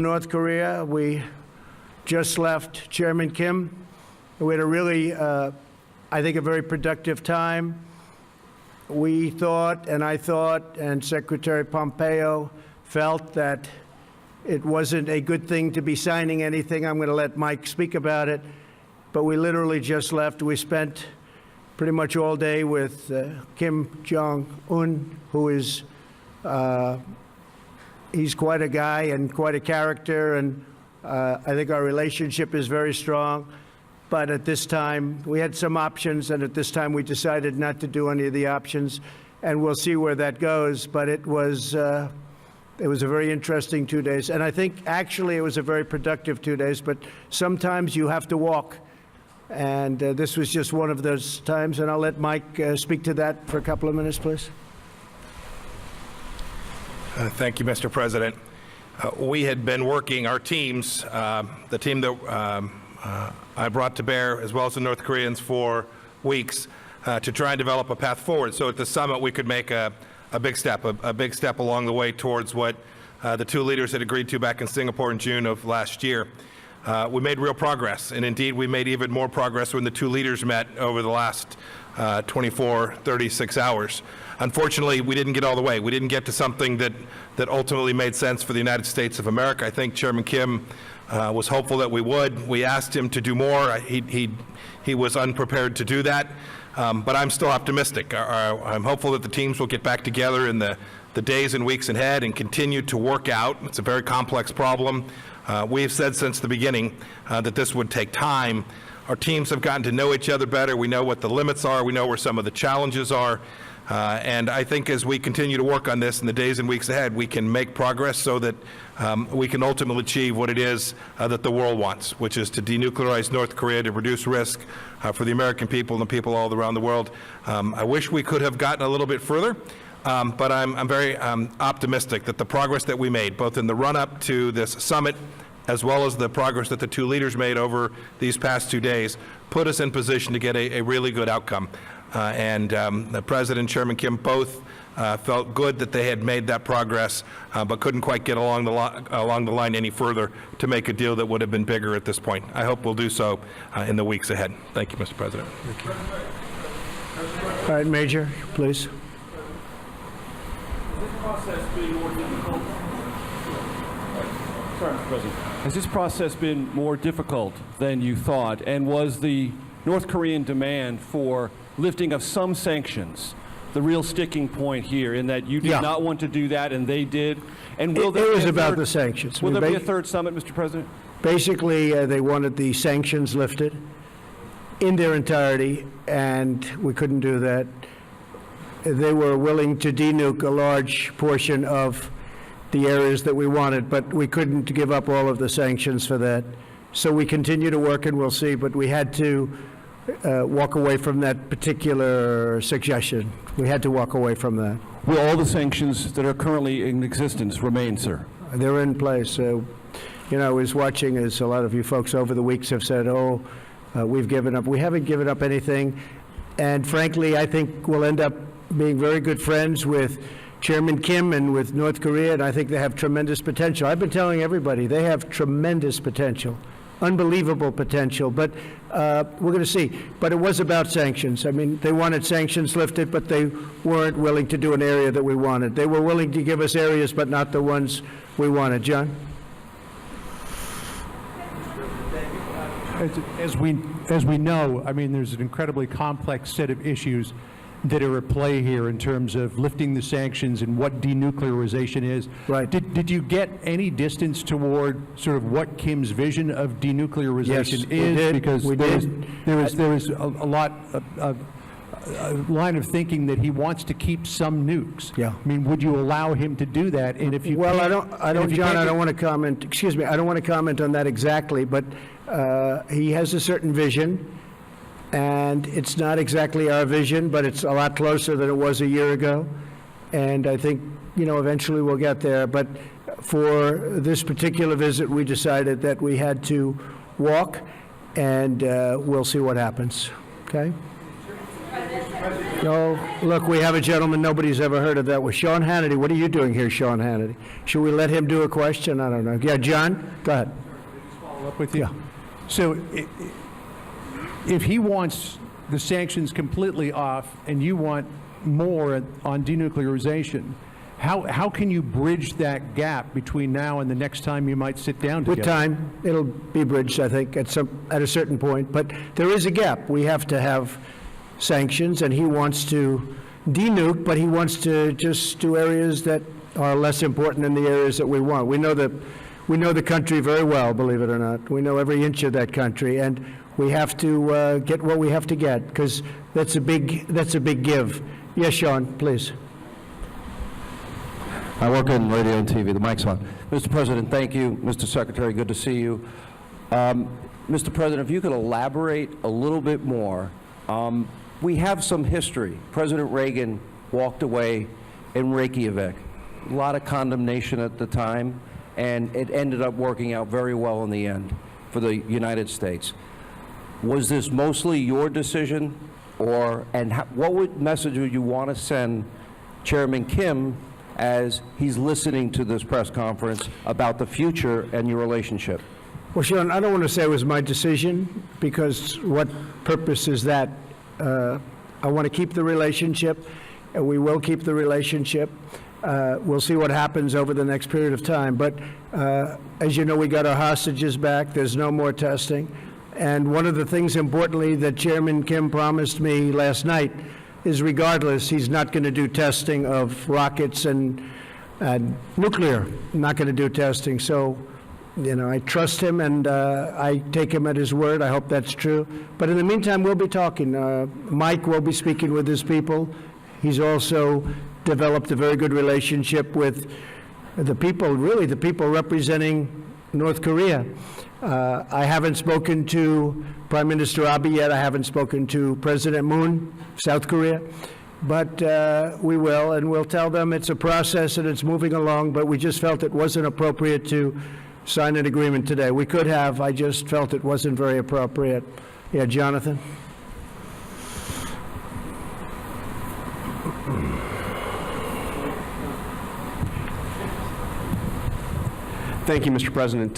North Korea. We just left Chairman Kim. We had a really, I think, a very productive time. We thought, and I thought, and Secretary Pompeo felt that it wasn't a good thing to be signing anything. I'm going to let Mike speak about it. But we literally just left. We spent pretty much all day with Kim Jong-un, who is, he's quite a guy and quite a character, and I think our relationship is very strong. But at this time, we had some options, and at this time we decided not to do any of the options, and we'll see where that goes. But it was a very interesting 2 days, and I think actually it was a very productive 2 days, but sometimes you have to walk. And this was just one of those times, and I'll let Mike speak to that for a couple of minutes, please. Thank you, Mr. President. We had been working, our teams, the team that I brought to bear, as well as the North Koreans, for weeks to try and develop a path forward. So at the summit, we could make a big step along the way towards what the two leaders had agreed to back in Singapore in June of last year. We made real progress, and indeed we made even more progress when the two leaders met over the last 36 hours. Unfortunately, we didn't get all the way. We didn't get to something that ultimately made sense for the United States of America. I think Chairman Kim was hopeful that we would. We asked him to do more. He was unprepared to do that, but I'm still optimistic. I'm hopeful that the teams will get back together in the days and weeks ahead and continue to work out. It's a very complex problem. We have said since the beginning that this would take time. Our teams have gotten to know each other better. We know what the limits are. We know where some of the challenges are. And I think as we continue to work on this in the days and weeks ahead, we can make progress so that we can ultimately achieve what it is that the world wants, which is to denuclearize North Korea, to reduce risk for the American people and the people all around the world. I wish we could have gotten a little bit further. But I'm very optimistic that the progress that we made, both in the run-up to this summit, as well as the progress that the two leaders made over these past 2 days, put us in position to get a really good outcome. And the President and Chairman Kim both felt good that they had made that progress, but couldn't quite get along the line any further to make a deal that would have been bigger at this point. I hope we'll do so in the weeks ahead. Thank you, Mr. President. Thank you. All right, Major, please. Has this process been more difficult than you thought? And was the North Korean demand for lifting of some sanctions the real sticking point here, in that you did not want to do that and they did? And will there it was about the sanctions. Will there be a third summit, Mr. President? Basically, they wanted the sanctions lifted in their entirety, and we couldn't do that. They were willing to denuke a large portion of the areas that we wanted, but we couldn't give up all of the sanctions for that. So we continue to work, and we'll see, but we had to walk away from that particular suggestion. We had to walk away from that. Will all the sanctions that are currently in existence remain, sir? They're in place. You know, I was watching, as a lot of you folks over the weeks have said, oh, we've given up. We haven't given up anything, and frankly, I think we'll end up being very good friends with Chairman Kim and with North Korea, and I think they have tremendous potential. I've been telling everybody they have tremendous potential, unbelievable potential, but we're going to see. But it was about sanctions. I mean, they wanted sanctions lifted, but they weren't willing to do an area that we wanted. They were willing to give us areas, but not the ones we wanted. John? As we know, I mean, there's an incredibly complex set of issues that are at play here in terms of lifting the sanctions and what denuclearization is. Right. Did you get any distance toward sort of what Kim's vision of denuclearization is? We did. Because there was a line of thinking that he wants to keep some nukes. Yeah. I mean, would you allow him to do that? And if you Well, I don't, John, I don't want to comment, excuse me, I don't want to comment on that exactly, but he has a certain vision, and it's not exactly our vision, but it's a lot closer than it was a year ago. And I think, you know, eventually we'll get there. But for this particular visit, we decided that we had to walk, and we'll see what happens. Okay? No, look, we have a gentleman nobody's ever heard of that was Sean Hannity. What are you doing here, Sean Hannity? Should we let him do a question? I don't know. Yeah, John, go ahead. Follow up with you. Yeah. So if he wants the sanctions completely off and you want more on denuclearization, how can you bridge that gap between now and the next time you might sit down together? With time, it'll be bridged, I think, at a certain point. But there is a gap. We have to have sanctions, and he wants to denuke, but he wants to just do areas that are less important than the areas that we want. We know the country very well, believe it or not. We know every inch of that country, and we have to get what we have to get, because that's a big give. Yes, Sean, please. I work in radio and TV. The mic's on. Mr. President, thank you. Mr. Secretary, good to see you. Mr. President, if you could elaborate a little bit more. We have some history. President Reagan walked away in Reykjavik. A lot of condemnation at the time, and it ended up working out very well in the end for the United States. Was this mostly your decision, what message would you want to send Chairman Kim as he's listening to this press conference about the future and your relationship? Well, Sean, I don't want to say it was my decision, because what purpose is that? I want to keep the relationship, and we will keep the relationship. We'll see what happens over the next period of time. But as you know, we got our hostages back. There's no more testing. And one of the things, importantly, that Chairman Kim promised me last night is, regardless, he's not going to do testing of rockets and nuclear. Not going to do testing. So, you know, I trust him, and I take him at his word. I hope that's true. But in the meantime, we'll be talking. Mike will be speaking with his people. He's also developed a very good relationship with the people, really the people representing North Korea. I haven't spoken to Prime Minister Abe yet. I haven't spoken to President Moon, South Korea. But we will, and we'll tell them it's a process and it's moving along, but we just felt it wasn't appropriate to sign an agreement today. We could have, I just felt it wasn't very appropriate. Yeah, Jonathan? Thank you, Mr. President.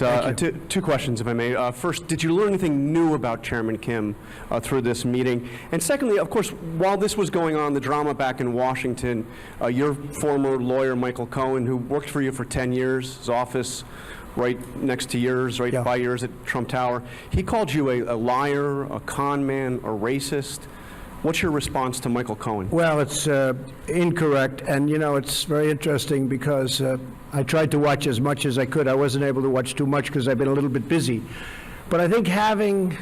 Two questions, if I may. First, did you learn anything new about Chairman Kim through this meeting? And secondly, of course, while this was going on, the drama back in Washington, your former lawyer, Michael Cohen, who worked for you for 10 years, his office right next to yours, right by yours at Trump Tower, he called you a liar, a con man, a racist. What's your response to Michael Cohen? Well, it's incorrect, and you know, it's very interesting because I tried to watch as much as I could. I wasn't able to watch too much because I've been a little bit busy. But I think having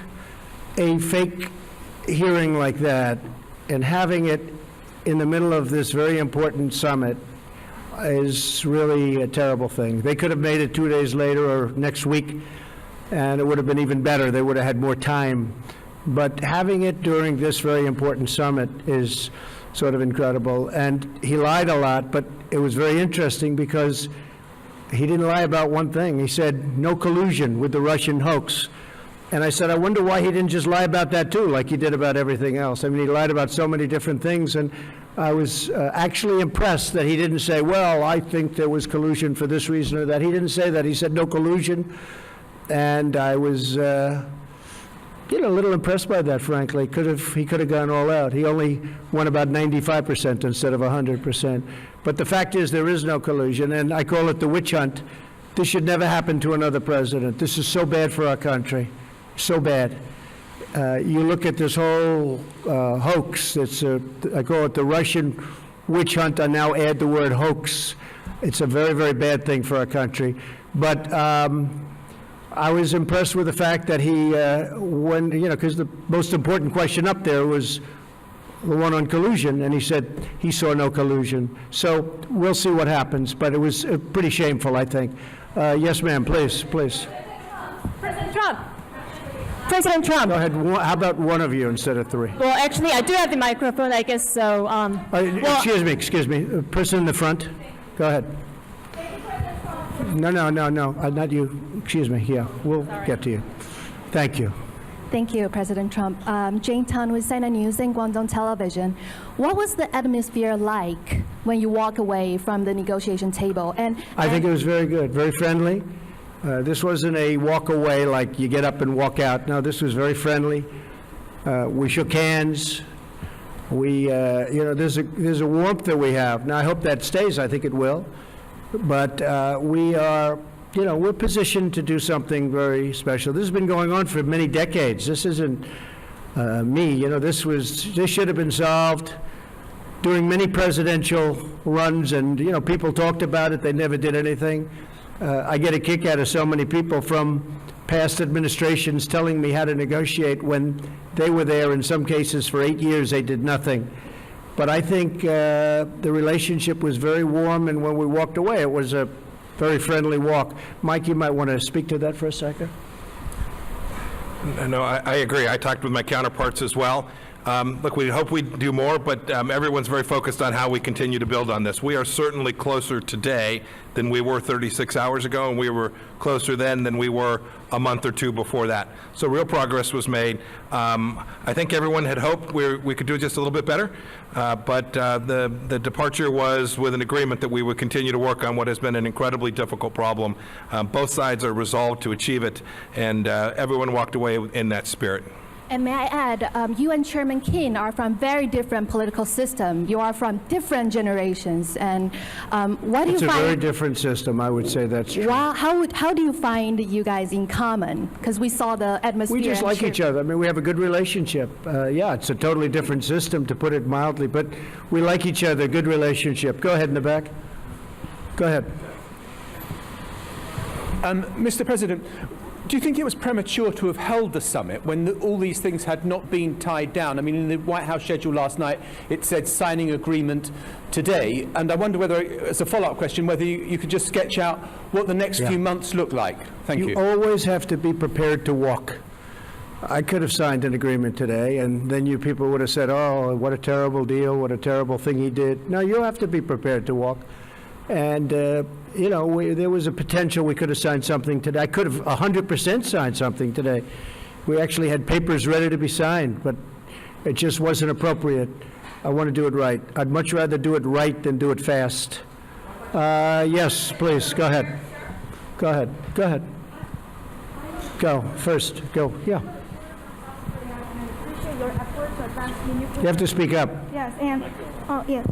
a fake hearing like that and having it in the middle of this very important summit is really a terrible thing. They could have made it 2 days later or next week, and it would have been even better. They would have had more time. But having it during this very important summit is sort of incredible. And he lied a lot, but it was very interesting because he didn't lie about one thing. He said no collusion with the Russian hoax. And I said, I wonder why he didn't just lie about that too, like he did about everything else. I mean, he lied about so many different things, and I was actually impressed that he didn't say, well, I think there was collusion for this reason or that. He didn't say that. He said no collusion. And I was a little impressed by that, frankly. He could have gone all out. He only won about 95% instead of 100%. But the fact is, there is no collusion, and I call it the witch hunt. This should never happen to another president. This is so bad for our country, so bad. You look at this whole hoax. I call it the Russian witch hunt. I now add the word hoax. It's a very, very bad thing for our country. But I was impressed with the fact that he, because the most important question up there was the one on collusion, and he said he saw no collusion. So we'll see what happens, but it was pretty shameful, I think. Yes, ma'am, please. President Trump. President Trump. Go ahead. How about one of you instead of three? Well, actually, I do have the microphone, I guess, so... Excuse me. Person in the front. Go ahead. No, not you. Excuse me. Yeah, we'll get to you. Thank you. Thank you, President Trump. Jane Tan with CNN News and Guangdong Television. What was the atmosphere like when you walk away from the negotiation table? I think it was very good, very friendly. This wasn't a walk away like you get up and walk out. No, this was very friendly. We shook hands. There's a warmth that we have. Now, I hope that stays. I think it will. But we are, we're positioned to do something very special. This has been going on for many decades. This isn't me. This should have been solved during many presidential runs, and, people talked about it. They never did anything. I get a kick out of so many people from past administrations telling me how to negotiate when they were there. In some cases, for 8 years, they did nothing. But I think the relationship was very warm, and when we walked away, it was a very friendly walk. Mike, you might want to speak to that for a second. No, I agree. I talked with my counterparts as well. Look, we hope we do more, but everyone's very focused on how we continue to build on this. We are certainly closer today than we were 36 hours ago, and we were closer then than we were a month or two before that. So real progress was made. I think everyone had hoped we could do just a little bit better, but the departure was with an agreement that we would continue to work on what has been an incredibly difficult problem. Both sides are resolved to achieve it, and everyone walked away in that spirit. And may I add, you and Chairman Kim are from very different political systems. You are from different generations. And what do you find? It's a very different system. I would say that's true. Wow, how do you find you guys in common? Because we saw the atmosphere. We just like each other. I mean, we have a good relationship. Yeah, it's a totally different system, to put it mildly, but we like each other, good relationship. Go ahead in the back. Go ahead. Mr. President, do you think it was premature to have held the summit when all these things had not been tied down? I mean, in the White House schedule last night, it said signing agreement today. And I wonder whether, as a follow-up question, whether you could just sketch out what the next few months look like. Thank you. You always have to be prepared to walk. I could have signed an agreement today, and then you people would have said, oh, what a terrible deal, what a terrible thing he did. No, you have to be prepared to walk. And, there was a potential we could have signed something today. I could have 100% signed something today. We actually had papers ready to be signed, but it just wasn't appropriate. I want to do it right. I'd much rather do it right than do it fast. Yes, please, go ahead. Go ahead. Go ahead. Go, first, go, yeah. You have to speak up. Yes, and, yes.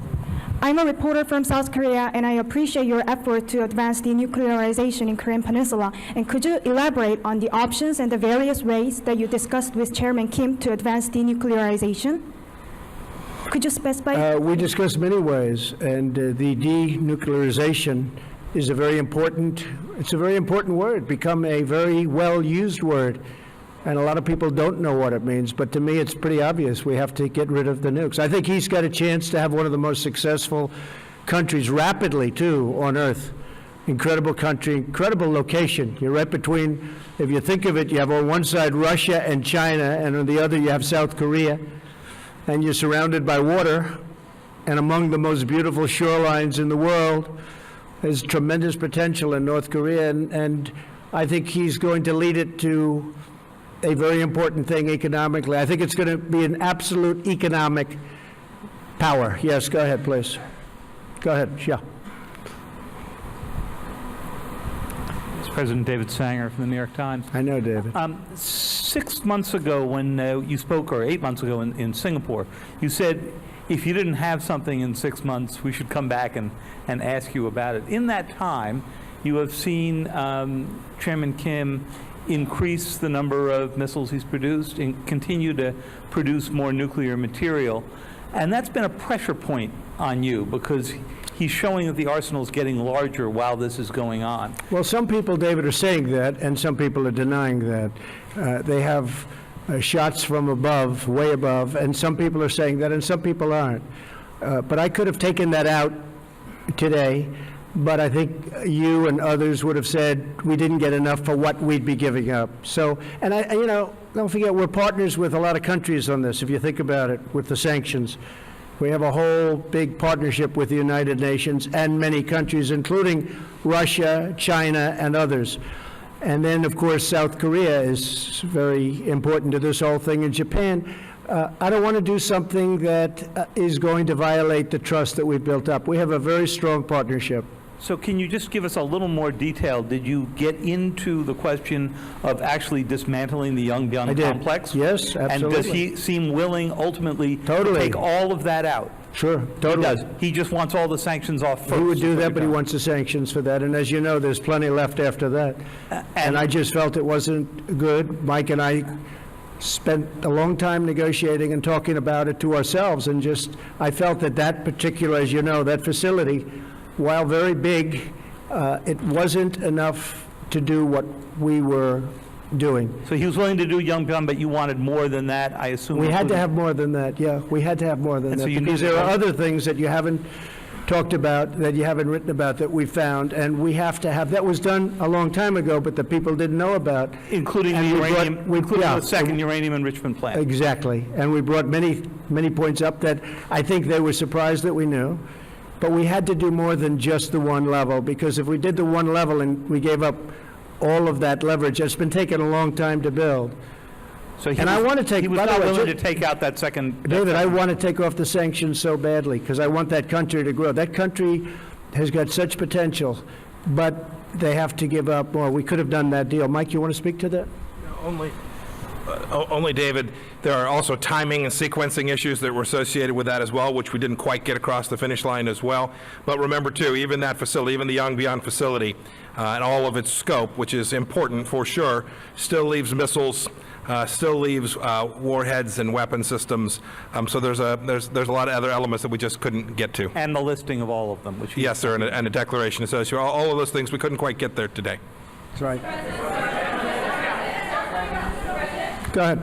I'm a reporter from South Korea, and I appreciate your effort to advance denuclearization in Korean Peninsula. And could you elaborate on the options and the various ways that you discussed with Chairman Kim to advance denuclearization? Could you specify? We discussed many ways, and the denuclearization is it's a very important word, become a very well-used word. And a lot of people don't know what it means, but to me it's pretty obvious. We have to get rid of the nukes. I think he's got a chance to have one of the most successful countries, rapidly too, on Earth. Incredible country, incredible location. You're right between, if you think of it, you have on one side Russia and China, and on the other you have South Korea. And you're surrounded by water, and among the most beautiful shorelines in the world. There's tremendous potential in North Korea, and I think he's going to lead it to a very important thing economically. I think it's going to be an absolute economic power. Yes, go ahead, please. Go ahead, yeah. It's President David Sanger from the New York Times. I know, David. 6 months ago when you spoke, or 8 months ago in Singapore, you said if you didn't have something in 6 months, we should come back and ask you about it. In that time, you have seen Chairman Kim increase the number of missiles he's produced and continue to produce more nuclear material. And that's been a pressure point on you because he's showing that the arsenal is getting larger while this is going on. Well, some people, David, are saying that, and some people are denying that. They have shots from above, way above, and some people are saying that, and some people aren't. But I could have taken that out today. But I think you and others would have said we didn't get enough for what we'd be giving up. So, and don't forget, we're partners with a lot of countries on this, if you think about it, with the sanctions. We have a whole big partnership with the United Nations and many countries, including Russia, China, and others. And then, of course, South Korea is very important to this whole thing, and Japan. I don't want to do something that is going to violate the trust that we've built up. We have a very strong partnership. So can you just give us a little more detail? Did you get into the question of actually dismantling the Yongbyon I did. complex? Yes, And does absolutely. he seem willing ultimately to Totally. take all of that out? Sure, He totally. does. He just wants all the sanctions off first. He would do is what that, but he you're wants the sanctions for that, and as you know, there's plenty left after that. And I just felt it wasn't good. Mike and I spent a long time negotiating and talking about it to ourselves, and I felt that that particular, as you know, that facility, while very big, it wasn't enough to do what we were doing. So he was willing to do Yongbyon, but you wanted more than that, I assume? We had to including- have more than that, yeah. We had to have more than And so that, you because needed there are both? other things that you haven't talked about, that you haven't written about, that we found, and we have to have, that was done a long time ago, but the people didn't know about. Including the And we brought- uranium, including yeah, the second uranium enrichment plant. Exactly, and we brought many, many points up that I think they were surprised that we knew, but we had to do more than just the one level, because if we did the one level and we gave up all of that leverage, it's been taking a long time to build. So he And I was- want to take- He was by the not way, willing ju- to take out that second. David, I want to take off the sanctions so badly, because I want that country to grow. That country has got such potential, but they have to give up more. We could have done that deal. Mike, you want to speak to that? Only, David, there are also timing and sequencing issues that were associated with that as well, which we didn't quite get across the finish line as well. But remember, too, even that facility, even the Yongbyon facility, and all of its scope, which is important for sure, still leaves missiles, still leaves warheads and weapon systems. So there's a lot of other elements that we just couldn't get to. And the listing of all of them, which he... Yes, sir, and a declaration associated. All of those things, we couldn't quite get there today. That's right. Go ahead.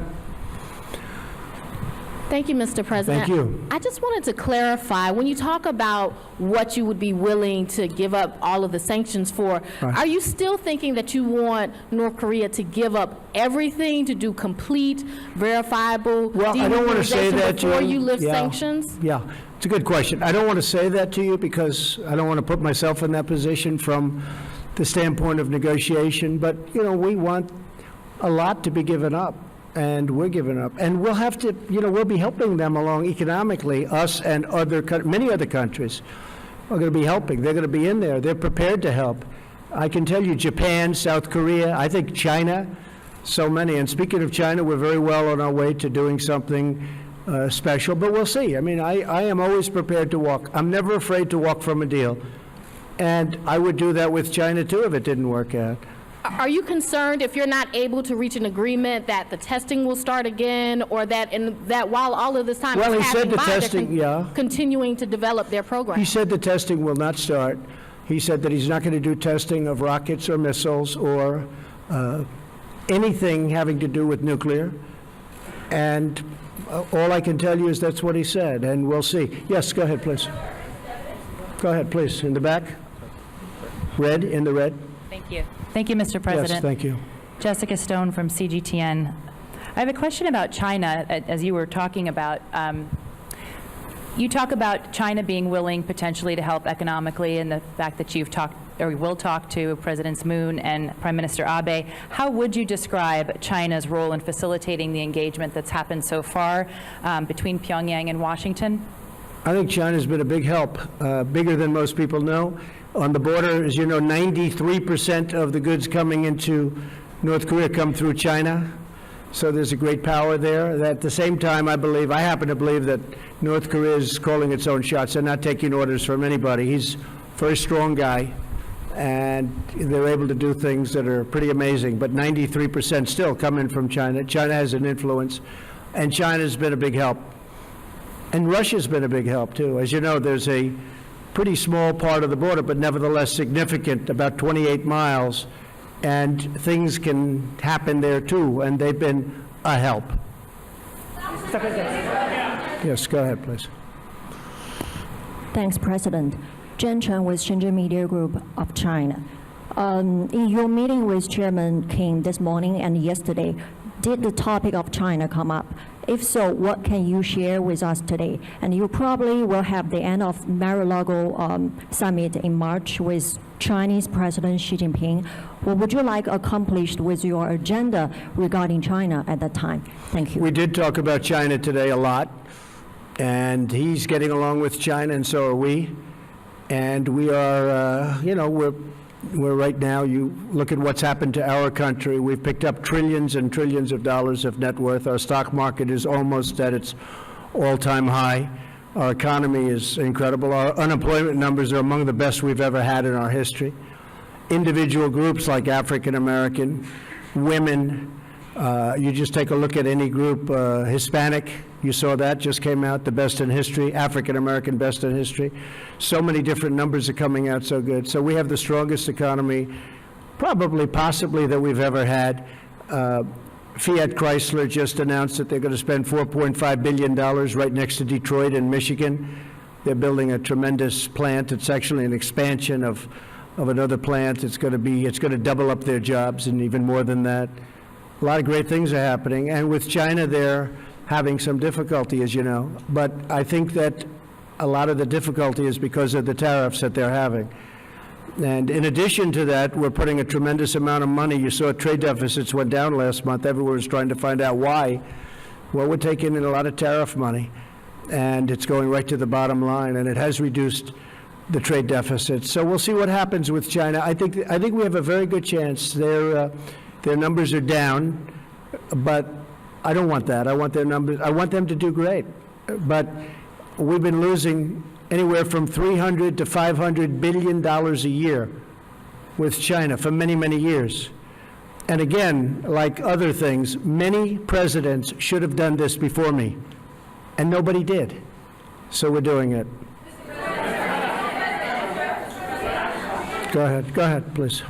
Thank you, Mr. President. Thank you. I just wanted to clarify, when you talk about what you would be willing to give up all of the sanctions for, Right. are you still thinking that you want North Korea to give up everything to do complete, verifiable Well, I don't want to say denuclearization that, before Jim. you lift Yeah. sanctions? Yeah, it's a good question. I don't want to say that to you because I don't want to put myself in that position from the standpoint of negotiation, but, you know, we want a lot to be given up, and we're giving up. And we'll have to, you know, we'll be helping them along economically, us and many other countries are going to be helping. They're going to be in there. They're prepared to help. I can tell you Japan, South Korea, I think China, so many. And speaking of China, we're very well on our way to doing something special, but we'll see. I mean, I am always prepared to walk. I'm never afraid to walk from a deal. And I would do that with China, too, if it didn't work out. Are you concerned if you're not able to reach an agreement that the testing will start again, or that while all of this time Well, is he said happening the by, they're testing, yeah. continuing to develop their program? He said the testing will not start. He said that he's not going to do testing of rockets or missiles or anything having to do with nuclear. And all I can tell you is that's what he said, and we'll see. Yes, go ahead, please. Go ahead, please. In the back? Red, in the red? Thank you. Thank you, Mr. President. Yes, thank you. Jessica Stone from CGTN. I have a question about China, as you were talking about. You talk about China being willing potentially to help economically, and the fact that you've talked or will talk to Presidents Moon and Prime Minister Abe. How would you describe China's role in facilitating the engagement that's happened so far between Pyongyang and Washington? I think China's been a big help, bigger than most people know. On the border, as you know, 93% of the goods coming into North Korea come through China. So there's a great power there. At the same time, I happen to believe that North Korea is calling its own shots. They're not taking orders from anybody. He's a very strong guy, and they're able to do things that are pretty amazing. But 93% still come in from China. China has an influence, and China's been a big help. And Russia's been a big help, too. As you know, there's a pretty small part of the border, but nevertheless significant, about 28 miles, and things can happen there, too, and they've been a help. Yes, go ahead, please. Thanks, President. Jen Chen with Shenzhen Media Group of China. In your meeting with Chairman Kim this morning and yesterday, Did the topic of China come up? If so, what can you share with us today? And you probably will have the end of Mar-a-Lago summit in March with Chinese President Xi Jinping. What would you like accomplished with your agenda regarding China at that time? Thank you. We did talk about China today a lot, and he's getting along with China, and so are we. And we are, we're right now, you look at what's happened to our country. We've picked up trillions and trillions of dollars of net worth. Our stock market is almost at its all-time high. Our economy is incredible. Our unemployment numbers are among the best we've ever had in our history. Individual groups like African American, women, you just take a look at any group, Hispanic, you saw that, just came out, the best in history, African American best in history. So many different numbers are coming out so good. So we have the strongest economy, possibly that we've ever had. Fiat Chrysler just announced that they're going to spend $4.5 billion right next to Detroit in Michigan. They're building a tremendous plant. It's actually an expansion of another plant. It's going to double up their jobs and even more than that. A lot of great things are happening. And with China, they're having some difficulty, as you know. But I think that a lot of the difficulty is because of the tariffs that they're having. And in addition to that, we're putting a tremendous amount of money. You saw trade deficits went down last month. Everyone was trying to find out why. Well, we're taking in a lot of tariff money, and it's going right to the bottom line, and it has reduced the trade deficit. So we'll see what happens with China. I think we have a very good chance. Their numbers are down, but I don't want that. I want their numbers. I want them to do great. But we've been losing anywhere from $300 to $500 billion a year with China for many, many years. And again, like other things, many presidents should have done this before me, and nobody did. So we're doing it. Go ahead, please.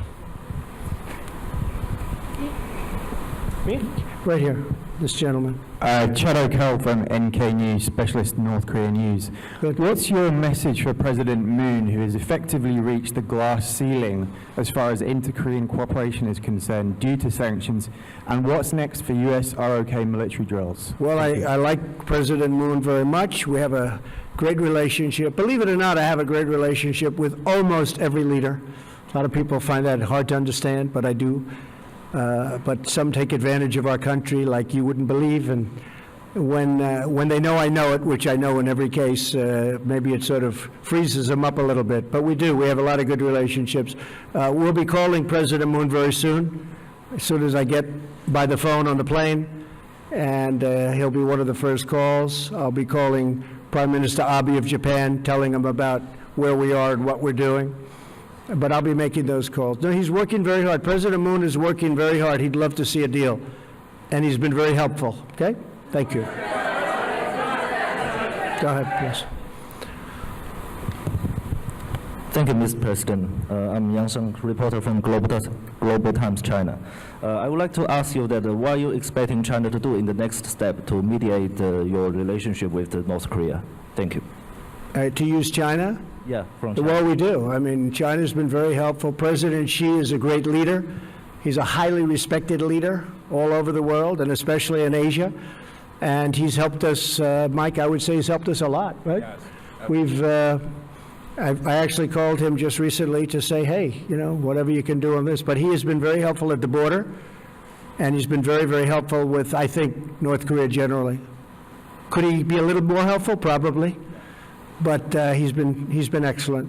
Me? Right here, this gentleman. Chad O'Carroll from NK News, Specialist North Korea News. Good. What's your message for President Moon, who has effectively reached the glass ceiling as far as inter-Korean cooperation is concerned due to sanctions, and what's next for U.S. ROK military drills? Well, I like President Moon very much. We have a great relationship. Believe it or not, I have a great relationship with almost every leader. A lot of people find that hard to understand, but I do. But some take advantage of our country like you wouldn't believe, and when they know I know it, which I know in every case, maybe it sort of freezes them up a little bit. But we do. We have a lot of good relationships. We'll be calling President Moon very soon as I get by the phone on the plane, and he'll be one of the first calls. I'll be calling Prime Minister Abe of Japan, telling him about where we are and what we're doing. But I'll be making those calls. No, he's working very hard. President Moon is working very hard. He'd love to see a deal. And he's been very helpful. Okay? Thank you. Go ahead, please. Thank you, Mr. President. I'm Yang Sheng, reporter from Global Times, China. I would like to ask you that what are you expecting China to do in the next step to mediate your relationship with North Korea? Thank you. To use China? Yeah, from China. Well, we do. I mean, China's been very helpful. President Xi is a great leader. He's a highly respected leader all over the world, and especially in Asia. And he's helped us, Mike, I would say he's helped us a lot, right? Yes. I actually called him just recently to say, hey, whatever you can do on this. But he has been very helpful at the border, and he's been very, very helpful with, I think, North Korea generally. Could he be a little more helpful? Probably. But he's been excellent.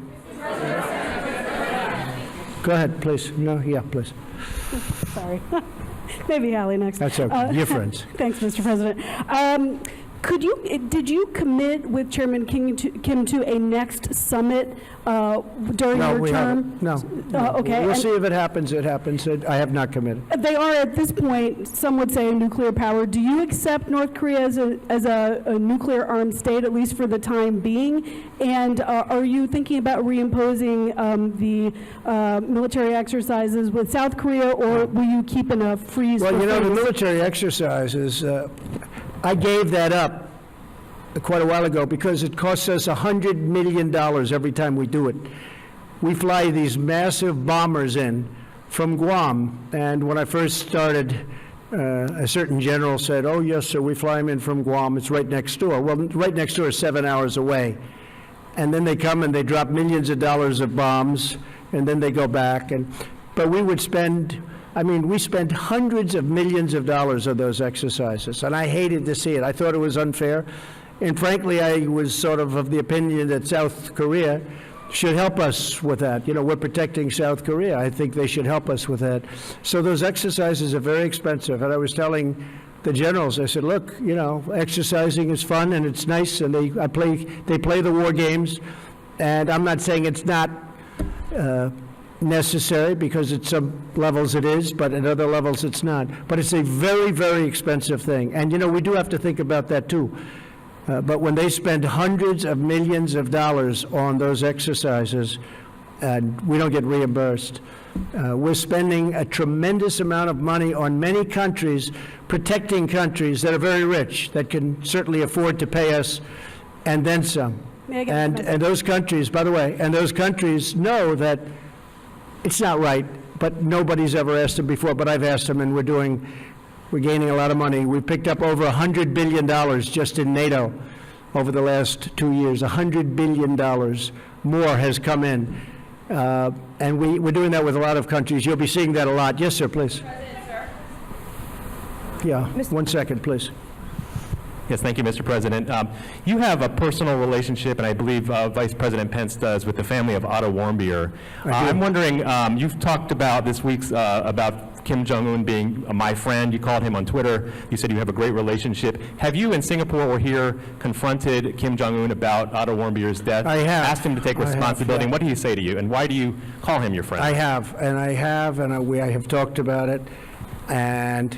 Go ahead, please. No, yeah, please. Sorry. Maybe Hallie next. That's okay. You're friends. Thanks, Mr. President. Did you commit with Chairman Kim to a next summit during your term? No. Okay. We'll see if it happens. It happens. I have not committed. They are at this point, some would say, a nuclear power. Do you accept North Korea as a nuclear armed state, at least for the time being? And are you thinking about reimposing the military exercises with South Korea, or will you keep in a freeze? Well, the military exercises, I gave that up quite a while ago because it costs us $100 million every time we do it. We fly these massive bombers in from Guam, and when I first started, a certain general said, "Oh, yes, sir, we fly them in from Guam. It's right next door." Well, right next door is 7 hours away. And then they come and they drop millions of dollars of bombs, and then they go back. But we would spend, we spent hundreds of millions of dollars on those exercises, and I hated to see it. I thought it was unfair. And frankly, I was sort of the opinion that South Korea should help us with that. We're protecting South Korea. I think they should help us with that. So those exercises are very expensive. And I was telling the generals, I said, look, exercising is fun and it's nice, and they play the war games. And I'm not saying it's not necessary, because at some levels it is, but at other levels it's not. But it's a very, very expensive thing. And, we do have to think about that too. But when they spend hundreds of millions of dollars on those exercises, and we don't get reimbursed, we're spending a tremendous amount of money on many countries, protecting countries that are very rich, that can certainly afford to pay us, and then some. And those countries, by the way, those countries know that it's not right, but nobody's ever asked them before, but I've asked them, and we're gaining a lot of money. We picked up over $100 billion just in NATO over the last 2 years. $100 billion more has come in. And we're doing that with a lot of countries. You'll be seeing that a lot. Yes, sir, please. President, sir. Yeah, 1 second, please. Yes, thank you, Mr. President. You have a personal relationship, and I believe Vice President Pence does, with the family of Otto Warmbier. I'm wondering, you've talked about this week's about Kim Jong-un being my friend. You called him on Twitter. You said you have a great relationship. Have you in Singapore or here confronted Kim Jong-un about Otto Warmbier's death? I have. Asked him to take responsibility. And what do you say to you? And why do you call him your friend? I have, and I have talked about it. And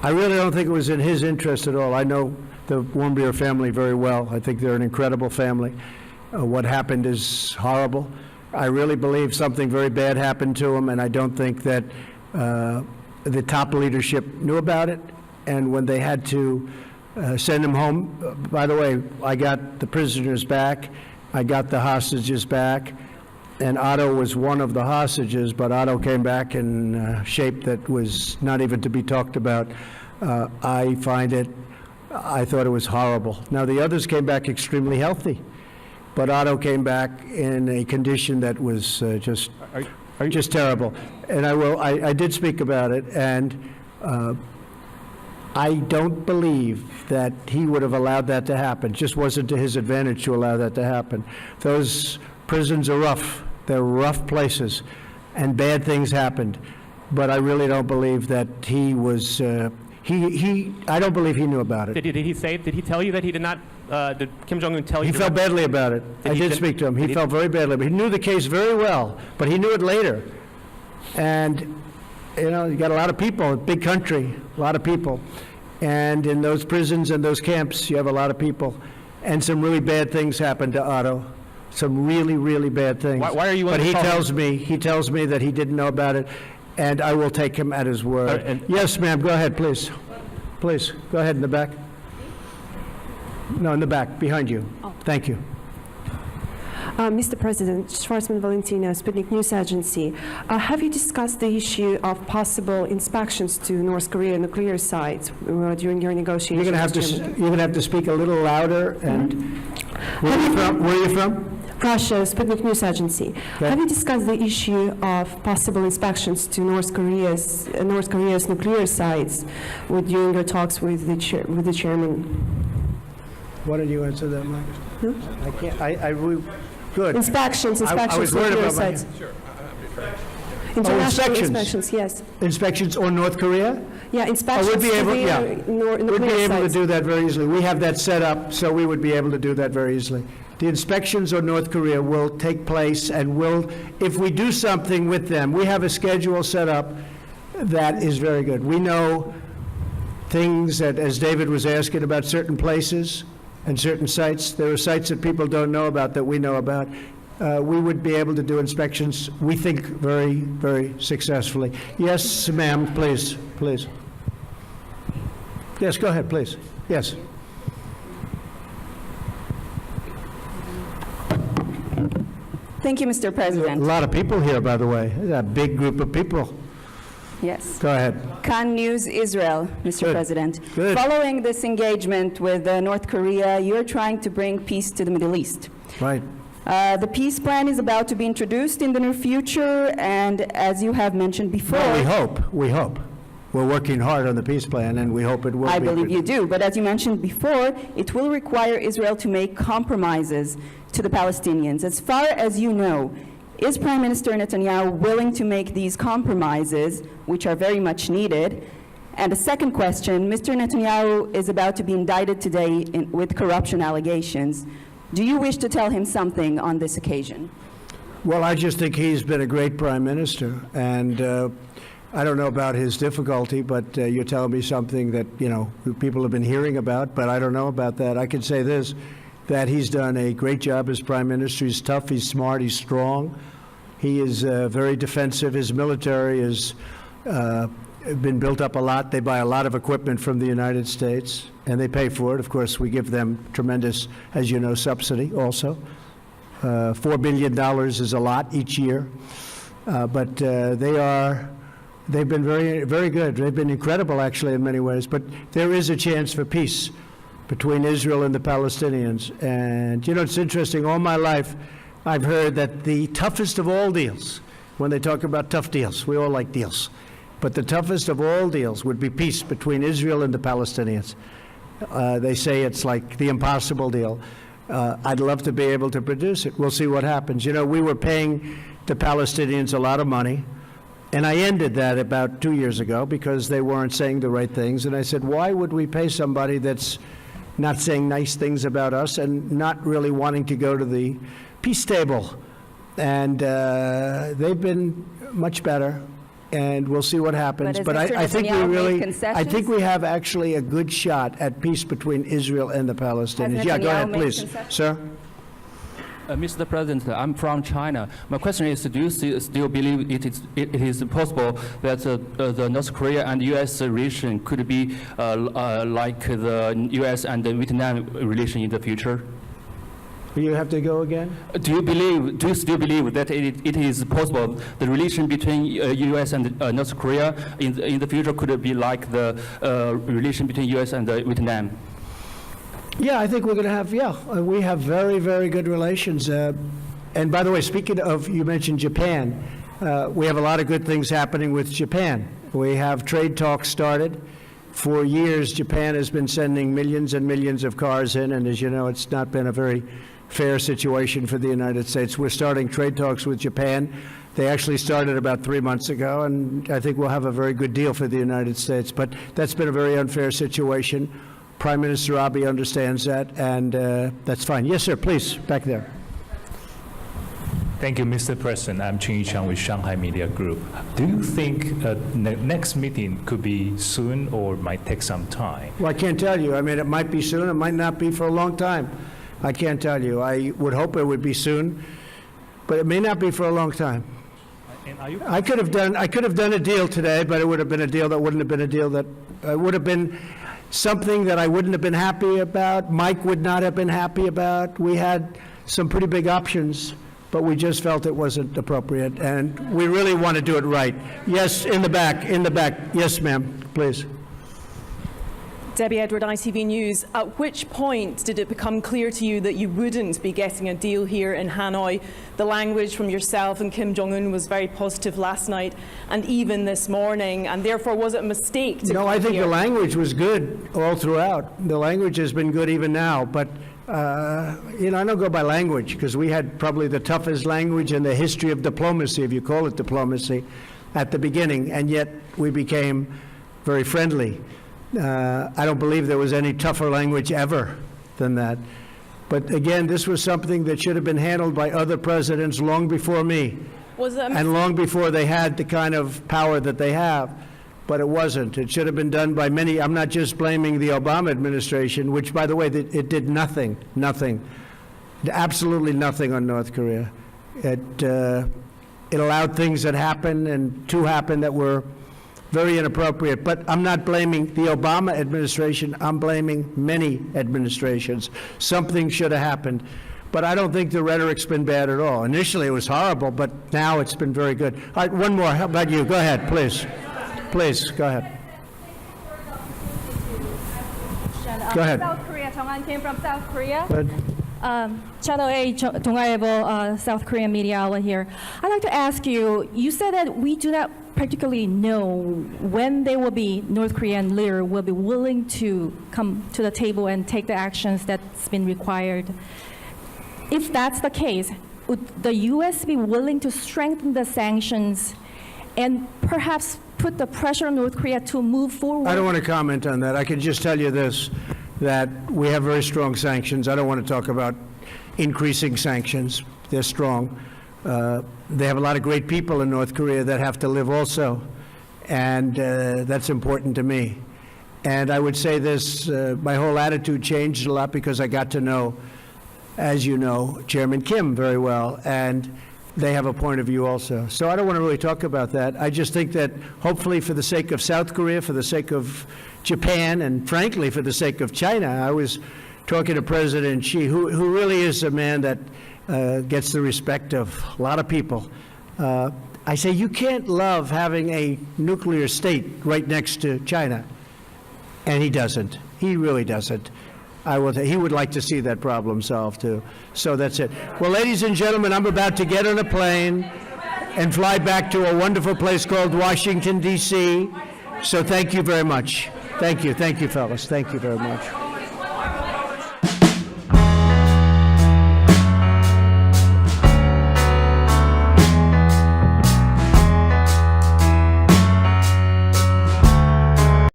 I really don't think it was in his interest at all. I know the Warmbier family very well. I think they're an incredible family. What happened is horrible. I really believe something very bad happened to him, and I don't think that the top leadership knew about it. And when they had to send him home, by the way, I got the prisoners back, I got the hostages back, and Otto was one of the hostages, but Otto came back in shape that was not even to be talked about. I thought it was horrible. Now, the others came back extremely healthy, but Otto came back in a condition that was just terrible. And I did speak about it, and I don't believe that he would have allowed that to happen. It just wasn't to his advantage to allow that to happen. Those prisons are rough. They're rough places, and bad things happened. But I really don't believe that he was, I don't believe he knew about it. Did he tell you that he did not, did Kim Jong-un tell you? He felt badly about it. I did speak to him. He felt very badly. But he knew the case very well, but he knew it later. And, you got a lot of people, a big country, a lot of people. And in those prisons and those camps, you have a lot of people. And some really bad things happened to Otto. Some really, really bad things. Why are you? But he tells me that he didn't know about it, and I will take him at his word. Yes, ma'am. Go ahead, please. Please go ahead in the back. No, in the back, behind you. Thank you. Mr. President, Schwarzman Valentino, Sputnik News Agency. Have you discussed the issue of possible inspections to North Korea nuclear sites during your negotiations? You're going to have to speak a little louder. And where are you from? Russia, Sputnik News Agency. Okay. Have you discussed the issue of possible inspections to North Korea's nuclear sites during your talks with the chairman? Why don't you answer that, Mike? I can't. Good. Inspections I was worried nuclear about sites. Sure. International inspections, yes. Inspections on North Korea? Yeah, inspections we'd be able, nuclear we'd be able sites. to do that very easily. We have that set up, so we would be able to do that very easily. The inspections on North Korea will take place, and if we do something with them, we have a schedule set up that is very good. We know things that, as David was asking about certain places and certain sites, there are sites that people don't know about that we know about. We would be able to do inspections, we think, very, very successfully. Yes, ma'am, please. Yes, go ahead, please. Yes. Thank you, Mr. President. A lot of people here, by the way. A big group of people. Yes. Go ahead. Khan News Israel, Mr. Good. President. Good. Following this engagement with North Korea, you're trying to bring peace to the Middle East. Right. The peace plan is about to be introduced in the near future, and as you have mentioned before... Well, we hope. We're working hard on the peace plan, and we hope it will I be. believe you do, but as you mentioned before, it will require Israel to make compromises to the Palestinians. As far as you know, is Prime Minister Netanyahu willing to make these compromises, which are very much needed? And the second question, Mr. Netanyahu is about to be indicted today with corruption allegations. Do you wish to tell him something on this occasion? Well, I just think he's been a great prime minister, and I don't know about his difficulty, but you're telling me something that, people have been hearing about, but I don't know about that. I can say this, that he's done a great job as prime minister. He's tough, he's smart, he's strong. He is very defensive. His military has been built up a lot. They buy a lot of equipment from the United States, and they pay for it. Of course, we give them tremendous, as you know, subsidy also. $4 billion is a lot each year, but they've been very, very good. They've been incredible, actually, in many ways. But there is a chance for peace between Israel and the Palestinians. And, it's interesting. All my life, I've heard that the toughest of all deals, when they talk about tough deals, we all like deals, but the toughest of all deals would be peace between Israel and the Palestinians. They say it's like the impossible deal. I'd love to be able to produce it. We'll see what happens. We were paying the Palestinians a lot of money, and I ended that about 2 years ago because they weren't saying the right things. And I said, why would we pay somebody that's not saying nice things about us and not really wanting to go to the peace table? And they've been much better, and we'll see what happens. But I think we have actually a good shot at peace between Israel and the Palestinians. Yeah, go ahead, please, sir. Mr. President, I'm from China. My question is, do you still believe it is possible that the North Korea and U.S. relation could be like the U.S. and the Vietnam relation in the future? You have to go again? Do you still believe that it is possible the relation between U.S. and North Korea in the future could be like the relation between U.S. and Vietnam? Yeah, I think we're going to have, we have very, very good relations. And by the way, speaking of, you mentioned Japan, we have a lot of good things happening with Japan. We have trade talks started. For years, Japan has been sending millions and millions of cars in, and as you know, it's not been a very fair situation for the United States. We're starting trade talks with Japan. They actually started about 3 months ago, and I think we'll have a very good deal for the United States. But that's been a very unfair situation. Prime Minister Abe understands that, and that's fine. Yes, sir, please, back there. Thank you, Mr. President. I'm Ching Yichang with Shanghai Media Group. Do you think next meeting could be soon or might take some time? Well, I can't tell you. I mean, it might be soon. It might not be for a long time. I can't tell you. I would hope it would be soon, but it may not be for a long time. I could have done a deal today, but it would have been a deal that wouldn't have been a deal that would have been something that I wouldn't have been happy about. Mike would not have been happy about. We had some pretty big options, but we just felt it wasn't appropriate, and we really want to do it right. Yes, in the back. Yes, ma'am, please. Debbie Edward, ITV News. At which point did it become clear to you that you wouldn't be getting a deal here in Hanoi? The language from yourself and Kim Jong-un was very positive last night and even this morning, and therefore was it a mistake to No, come I think here? the language was good all throughout. The language has been good even now, but I don't go by language because we had probably the toughest language in the history of diplomacy, if you call it diplomacy, at the beginning, and yet we became very friendly. I don't believe there was any tougher language ever than that. But again, this was something that should have been handled by other presidents long before me, and long before they had the kind of power that they have. But it wasn't. It should have been done by many. I'm not just blaming the Obama administration, which, by the way, it did nothing, absolutely nothing on North Korea. It allowed things that happened and to happen that were very inappropriate. But I'm not blaming the Obama administration. I'm blaming many administrations. Something should have happened. But I don't think the rhetoric's been bad at all. Initially, it was horrible, but now it's been very good. All right, one more. How about you? Go ahead, please. Please, go ahead. Go ahead. South Korea. Jong came from South Korea. Good. Channel A, Dongaevo, South Korean media outlet here. I'd like to ask you, you said that we do not particularly know when there will be North Korean leader will be willing to come to the table and take the actions that's been required. If that's the case, would the U.S. be willing to strengthen the sanctions and perhaps put the pressure on North Korea to move forward? I don't want to comment on that. I can just tell you this, that we have very strong sanctions. I don't want to talk about increasing sanctions. They're strong. They have a lot of great people in North Korea that have to live also, and that's important to me. And I would say this, my whole attitude changed a lot because I got to know, as you know, Chairman Kim very well, and they have a point of view also. So I don't want to really talk about that. I just think that hopefully for the sake of South Korea, for the sake of Japan, and frankly for the sake of China, I was talking to President Xi, who really is a man that gets the respect of a lot of people. I say you can't love having a nuclear state right next to China, and he doesn't. He really doesn't. He would like to see that problem solved too. So that's it. Well, ladies and gentlemen, I'm about to get on a plane and fly back to a wonderful place called Washington, D.C. So thank you very much. Thank you, fellas. Thank you very much.